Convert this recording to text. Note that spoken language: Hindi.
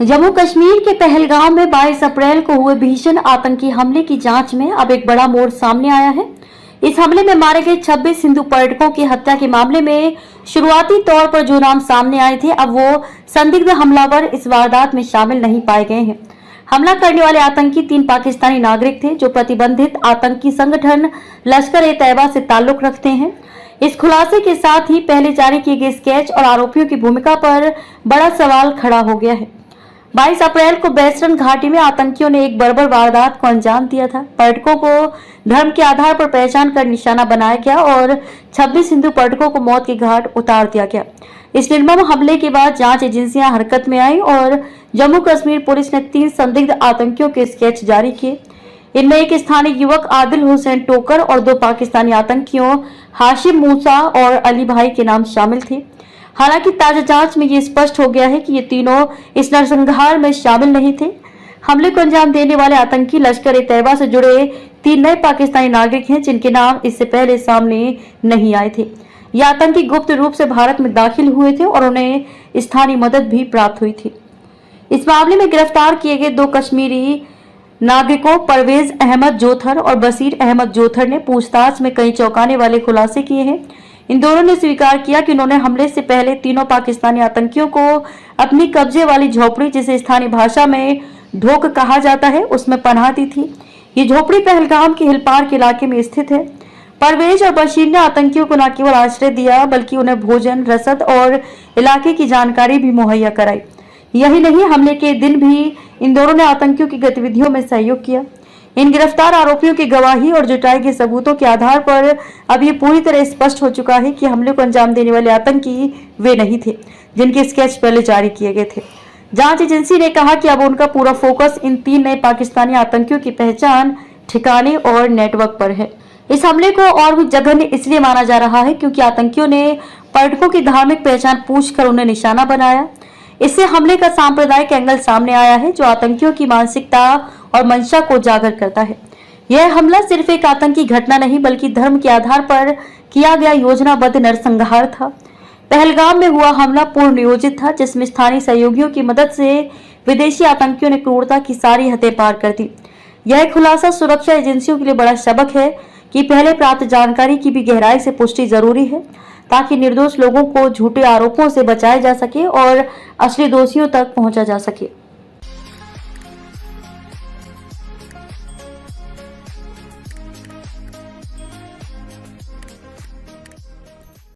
जम्मू कश्मीर के पहलगाम में 22 अप्रैल को हुए भीषण आतंकी हमले की जांच में अब एक बड़ा मोड़ सामने आया है। इस हमले में मारे गए 26 हिंदू पर्यटकों की हत्या के मामले में शुरुआती तौर पर जो नाम सामने आए थे, अब वो संदिग्ध हमलावर इस वारदात में शामिल नहीं पाए गए हैं। हमला करने वाले आतंकी 3 पाकिस्तानी नागरिक थे जो प्रतिबंधित आतंकी संगठन लश्कर-ए-तैयबा से ताल्लुक रखते हैं। इस खुलासे के साथ ही पहले जारी किए गए स्केच और आरोपियों की भूमिका पर बड़ा सवाल खड़ा हो गया है। 22 अप्रैल को बैसरन घाटी में आतंकियों ने एक बर्बर वारदात को अंजाम दिया था। पर्यटकों को धर्म के आधार पर पहचान कर निशाना बनाया गया और 26 हिंदू पर्यटकों को मौत के घाट उतार दिया गया। इस निर्मम हमले के बाद जांच एजेंसियां हरकत में आई और जम्मू कश्मीर पुलिस ने 3 संदिग्ध आतंकियों के स्केच जारी किए। इनमें एक स्थानीय युवक आदिल हुसैन टोकर और 2 पाकिस्तानी आतंकियों हाशिम मूसा और अली भाई के नाम शामिल थे। हालांकि ताजा जांच में ये स्पष्ट हो गया है कि ये तीनों इस नरसंहार में शामिल नहीं थे। हमले को अंजाम देने वाले आतंकी लश्कर-ए-तैयबा से जुड़े 3 नए पाकिस्तानी नागरिक हैं जिनके नाम इससे पहले सामने नहीं आए थे। ये आतंकी गुप्त रूप से भारत में दाखिल हुए थे और उन्हें स्थानीय मदद भी प्राप्त हुई थी। इस मामले में गिरफ्तार किए गए 2 कश्मीरी नागरिकों परवेज अहमद जोथर और बसीर अहमद जोथर ने पूछताछ में कई चौंकाने वाले खुलासे किए हैं। इन दोनों ने स्वीकार किया कि उन्होंने हमले से पहले तीनों पाकिस्तानी आतंकियों को अपनी कब्जे वाली झोपड़ी, जिसे स्थानीय भाषा में ढोक कहा जाता है, उसमें पनाह दी थी। ये झोपड़ी पहलगाम के हिल पार्क इलाके में स्थित है। परवेज और बशीर ने आतंकियों को न केवल आश्रय दिया बल्कि उन्हें भोजन, रसद और इलाके की जानकारी भी मुहैया कराई। यही नहीं, हमले के दिन भी इन दोनों ने आतंकियों की गतिविधियों में सहयोग किया। इन गिरफ्तार आरोपियों की गवाही और जुटाए गए सबूतों के आधार पर अब ये पूरी तरह स्पष्ट हो चुका है कि हमले को अंजाम देने वाले आतंकी वे नहीं थे जिनके स्केच पहले जारी किए गए थे। जांच एजेंसी ने कहा कि अब उनका पूरा फोकस इन 3 नए पाकिस्तानी आतंकियों की पहचान, ठिकाने और नेटवर्क पर है। इस हमले को और भी जघन्य इसलिए माना जा रहा है क्योंकि आतंकियों ने पर्यटकों की धार्मिक पहचान पूछकर उन्हें निशाना बनाया। इससे हमले का सांप्रदायिक एंगल सामने आया है जो आतंकियों की मानसिकता और मंशा को उजागर करता है। यह हमला सिर्फ एक आतंकी घटना नहीं बल्कि धर्म के आधार पर किया गया योजनाबद्ध नरसंहार था। पहलगाम में हुआ हमला पूर्व नियोजित था जिसमें स्थानीय सहयोगियों की मदद से विदेशी आतंकियों ने क्रूरता की सारी हदें पार कर दी। यह खुलासा सुरक्षा एजेंसियों के लिए बड़ा सबक है कि पहले प्राप्त जानकारी की भी गहराई से पुष्टि जरूरी है ताकि निर्दोष लोगों को झूठे आरोपों से बचाया जा सके और असली दोषियों तक पहुंचा जा सके।